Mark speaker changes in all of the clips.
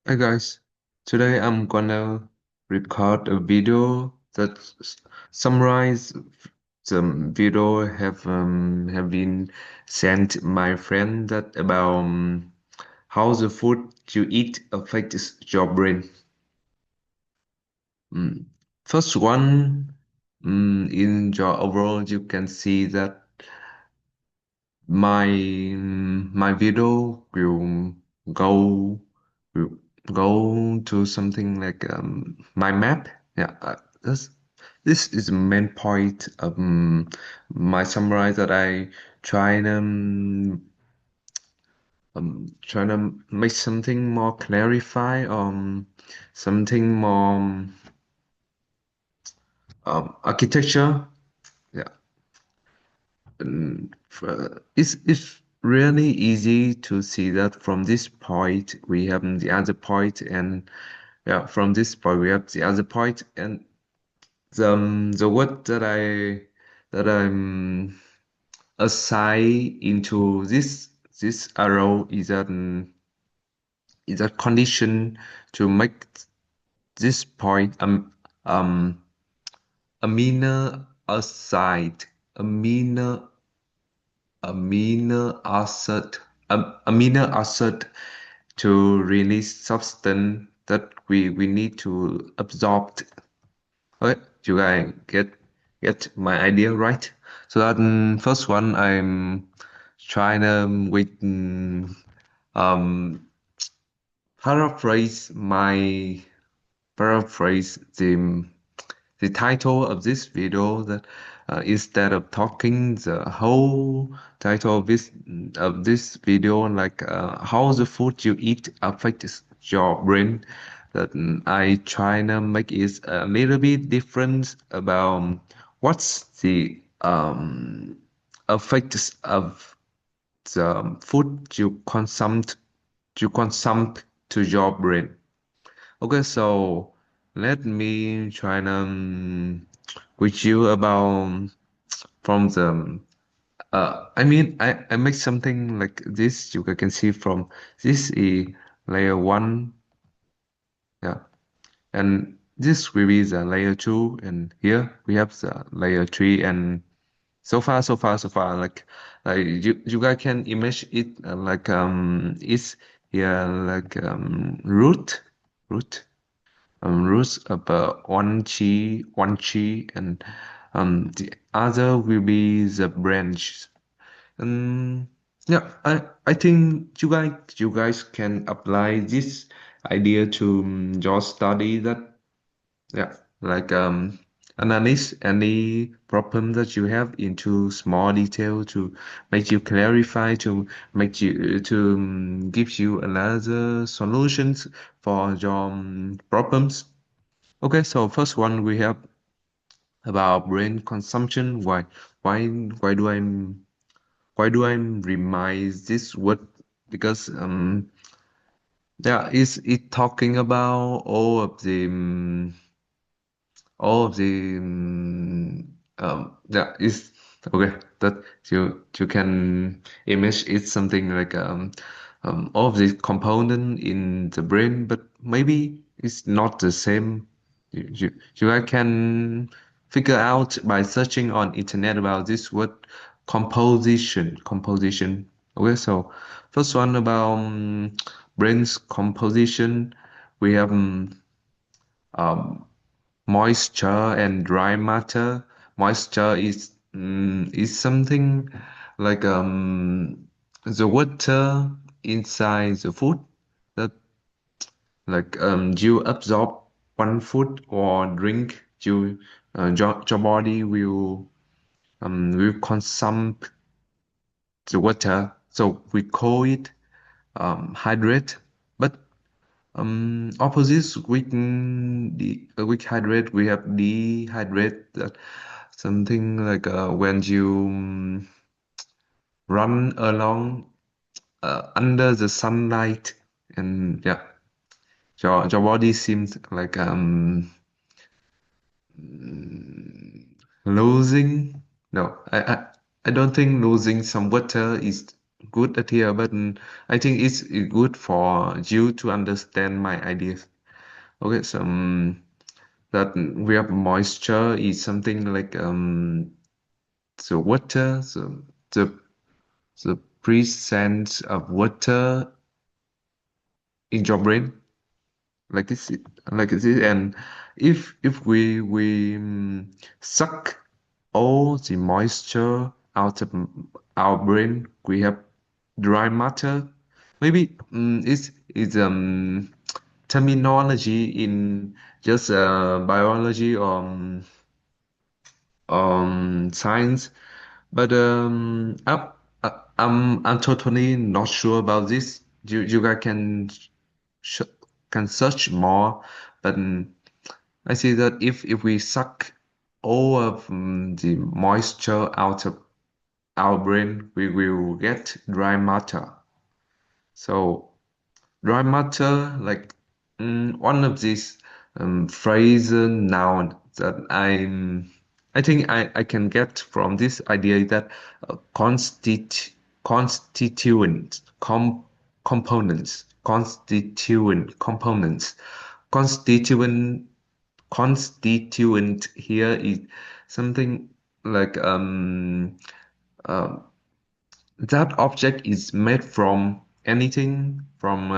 Speaker 1: Hi guys, today I'm gonna record a video that summarize the video have been sent my friend that about how the food you eat affects your brain. Mm. First one, in your overall you can see that my video go will go to something like my map. Yeah, this is the main point of my summarize that I try to try to make something more clarify something more architecture. Yeah. It's really easy to see that from this point we have the other point, and yeah, from this point we have the other point, and the word that I'm assign into this arrow is a condition to make this point um amino acid amino amino acid to release substance that we need to absorb. Okay, you guys get my idea right? So that first one I'm trying to with um paraphrase my paraphrase the title of this video that instead of talking the whole title of this video like how the food you eat affects your brain, that I try to make it a little bit different about what's the effects of the food you consume to your brain. Okay, so let me try to with you about from the I mean I make something like this you can see from this is layer one, yeah, and this will be the layer two, and here we have the layer three, and so far like you guys can imagine it like it's here like root roots of one tree, and the other will be the branch. And yeah, I think you guys can apply this idea to your study that, yeah, like analyze any problem that you have into small detail to make you clarify, to make you to give you another solutions for your problems. Okay, so first one we have about brain consumption. Why why do I why do I remind this word? Because yeah, is it talking about all of the yeah, is okay that you can image it something like all of the component in the brain, but maybe it's not the same. You guys can figure out by searching on internet about this word composition. Okay, so first one about brain's composition, we have um, moisture and dry matter. Moisture is something like the water inside the food that like you absorb one food or drink, your body will consume the water, so we call it hydrate. But opposites with with hydrate, we have dehydrate, that something like when you run along under the sunlight, and yeah, your body seems like losing. No, I don't think losing some water is good at here, but I think it's good for you to understand my ideas. Okay, so that we have moisture is something like the water, the the presence of water in your brain, like this, like this, and if we suck all the moisture out of our brain, we have dry matter. Maybe it's terminology in just biology or science, but I'm totally not sure about this. You guys sh can search more, but I see that if we suck all of the moisture out of our brain, we will get dry matter. So dry matter, like one of these phrase noun that I think I can get from this idea that constituent components constituent constituent here is something like that object is made from anything from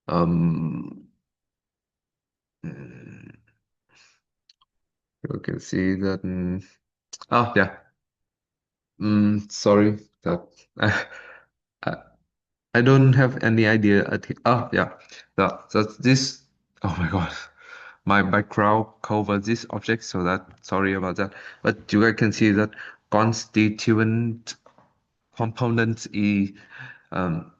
Speaker 1: um mm, you can see that oh yeah sorry that I, I don't have any idea oh yeah that's this oh my God, my background covers this object, so that sorry about that, but you guys can see that constituent components is um,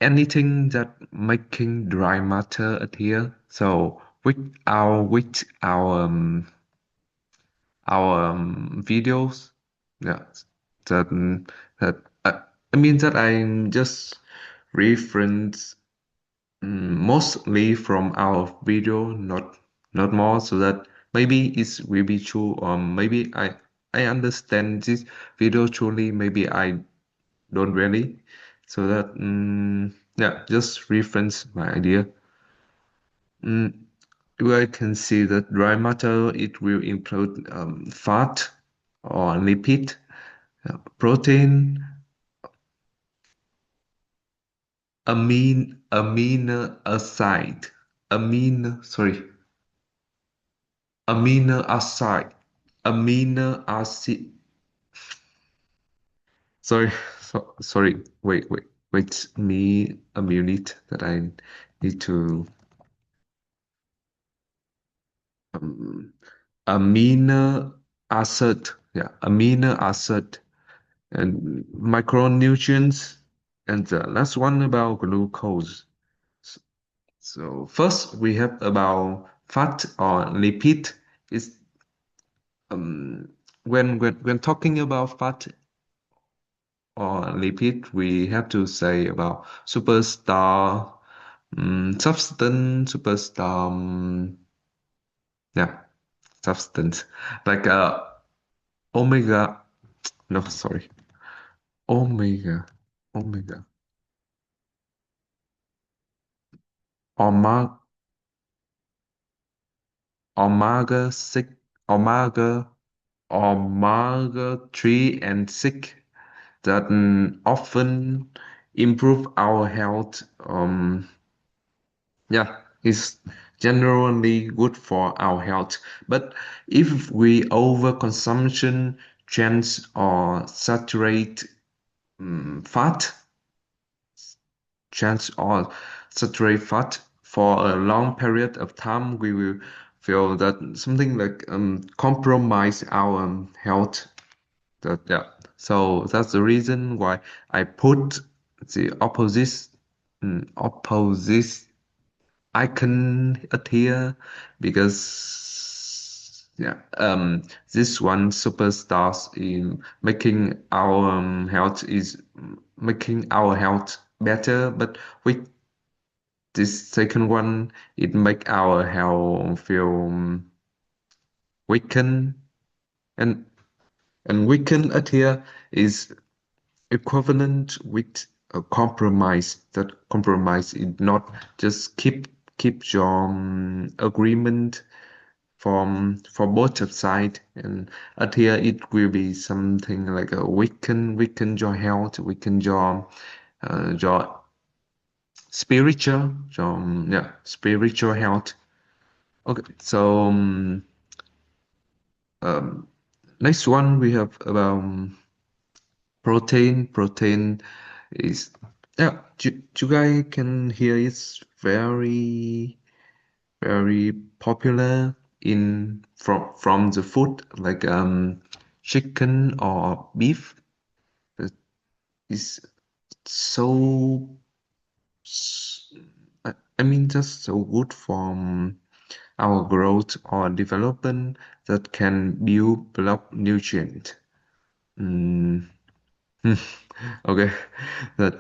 Speaker 1: anything that making dry matter adhere. So with our videos, yeah, that that I mean that I'm just reference mostly from our video, not more, so that maybe it will be true, or maybe I understand this video truly, maybe I don't really, so that yeah, just reference my idea. Mm, I can see that dry matter it will include fat or lipid, protein, amino acid, amino acid, amino acid. Sorry, sorry. Wait. Me a minute that I need to um, amino acid. Yeah, amino acid and micronutrients, and the last one about glucose. S- So first we have about fat or lipid. Is um when talking about fat or lipid, we have to say about superstar substance, superstar yeah, substance like omega. No, sorry, omega, omega, omega, omega six, omega, omega 3 and 6 that often improve our health. Yeah, it's generally good for our health. But if we overconsumption trans or saturate fat, trans or saturate fat for a long period of time, we will feel that something like compromise our health. That yeah. So that's the reason why I put the opposite icon at here, because yeah, this one superstars in making our health is making our health better, but with this second one it make our health feel weakened, and And weaken adhere is equivalent with a compromise. That compromise is not just keep your agreement for both of side, and adhere it will be something like a weaken your health, weaken your spiritual health. Okay, so um, next one we have about protein. Protein is, yeah, you guys can hear it's very popular in from the food like chicken or beef. It is so s- I mean just so good for our growth or development that can build block nutrient. Mm. Okay, that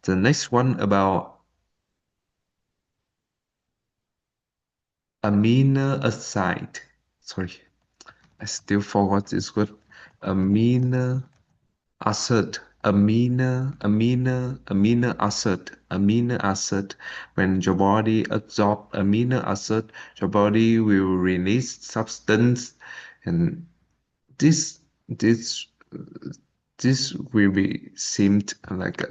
Speaker 1: the next one about amino acid. Sorry, I still forgot this word. Amino acid. Amino acid. When your body absorb amino acid, your body will release substance, and this this this will be seemed like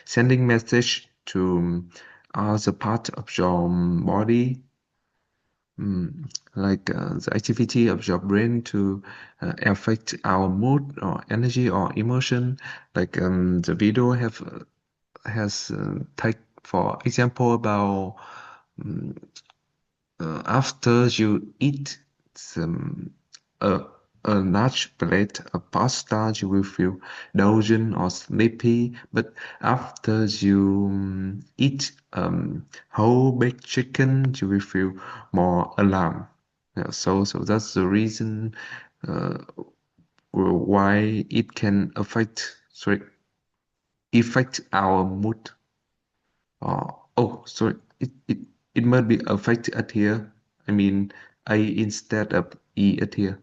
Speaker 1: sending message to other part of your body, like the activity of your brain to affect our mood or energy or emotion. Like the video have has take for example about um, after you eat some a, a large plate of pasta, you will feel dozing or sleepy. But after you eat whole baked chicken, you will feel more alarmed. Yeah, so that's the reason uh, why it can affect our mood. Oh, sorry. It might be affected at here. I mean, I instead of E at here.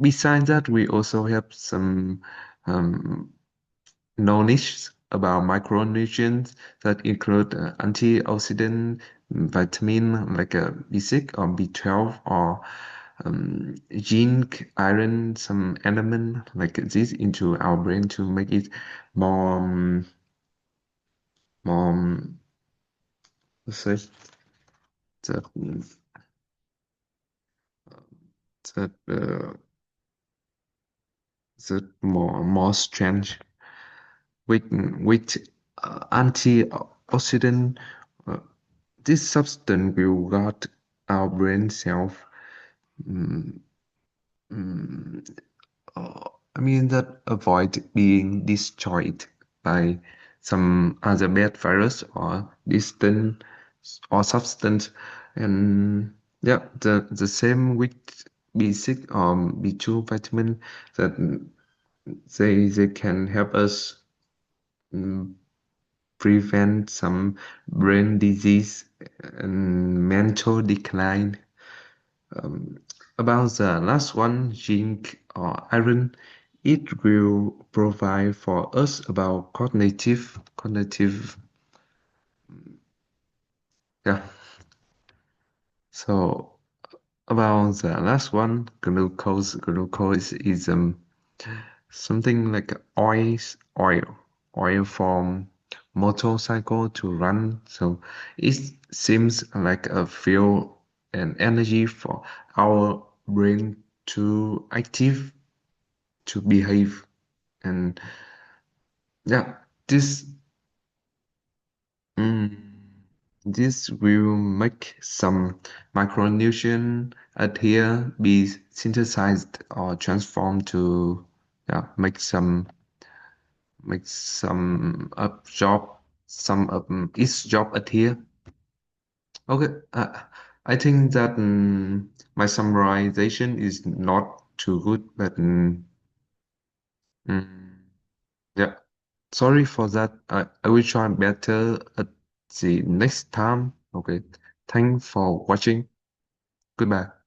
Speaker 1: Besides that, we also have some um, knowledge about micronutrients that include antioxidant, vitamin like B6 or B12 or zinc, iron, some element like this into our brain to make it more, let's say, that that that more strength with antioxidant. Uh, this substance will guard our brain cells. Mm, mm, I mean that avoid being destroyed by some other bad virus or distant or substance, and yeah, the same with B6 or B2 vitamin that they can help us mm, prevent some brain disease and mental decline. Um, about the last one, zinc or iron, it will provide for us about cognitive. Yeah. So about the last one, glucose is something like oil, oil from motorcycle to run. So it seems like a fuel and energy for our brain to active to behave. And yeah, this mm, this will make some micronutrient adhere be synthesized or transformed to make some up job some of its job adhere. Okay, I think that my summarization is not too good, but mm, yeah, sorry for that. I will try better at the next time. Okay, thanks for watching. Goodbye.